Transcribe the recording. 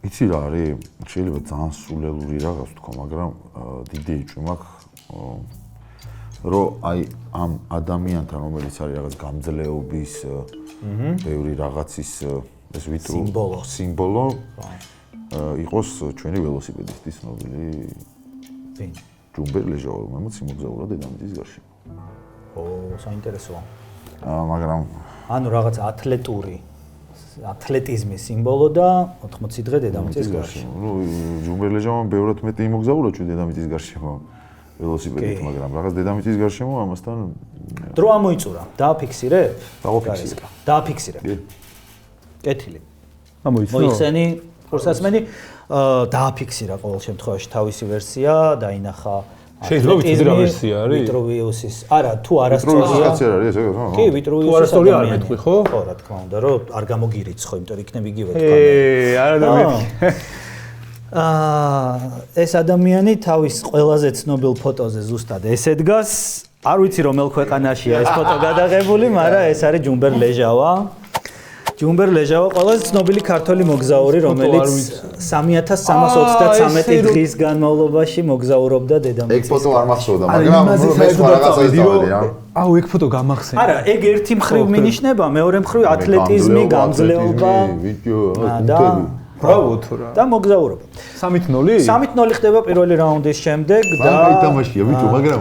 იცი რა არის? შეიძლება ძალიან სულელური რაღაც თქვა, მაგრამ დიდი ეჭვი მაქვს რომ აი ამ ადამიანთან რომელიც არის რაღაც გამძლეობის ბევრი რაღაცის ეს სიმბოლო იყოს ჩვენი ველოსიპედისტის ცნობილი ჯუმბერ ლეჟავა, რომელიც იმოგზაურა დედამიწის გარშემო. საინტერესოა. მაგრამ ანუ რაღაც ათლეტიზმის სიმბოლო და 80 დღე დედამიწის გარშემო. ნუ ჯუმბერ ლეჟავამ ბევრად მეტი იმოგზაურა ჩვენ დედამიწის გარშემო ველოსიპედით, მაგრამ რაღაც დედამიწის გარშემო ამასთან დრო ამოიწურა. დააფიქსირე? დააფიქსირე. კეთილი. მოიხსენი ხურსასმენი დააფიქსირა ყოველ შემთხვევაში თავისი ვერსია, დაინახა შეიძლება ვიცი რა ვერსია არის? ვიტრუვიუსის. არა, თუ არასწორია. კი, ვიტრუვიუსის. თუ არასწორია არ მეთქვი, ხო? ხო, რა თქმა უნდა, რომ არ გამოგირიცხო, იმიტომ რომ იქნებ იგივე თქვა. არა და ეს ადამიანი თავის ყველაზე ცნობილ ფოტოზე ზუსტად ესე დგას. არ ვიცი რომელ ქვეყანაშია ეს ფოტო გადაღებული, მაგრამ ეს არის ჯუმბერ ლეჟავა. ჯუმბერ ლეჟავა ყველაზე ცნობილი ქართველი მოგზაური, რომელიც 3323 დღის განმავლობაში მოგზაურობდა დედამიწის. ეგ ფოტო არ მახსოვდა, მაგრამ მე რაღაცა იცავდი რა. აუ, ეგ ფოტო გამახსენე. არა, ეგ ერთი მხრივ მინიშნება, მეორე მხრივ ათლეტიზმი, გამძლეობა. ბრავო თუ რა. და მოგზაურობა. 3-0? 3-0 ხდება პირველი რაუნდის შემდეგ და კაი თამაშია, ბიჭო, მაგრამ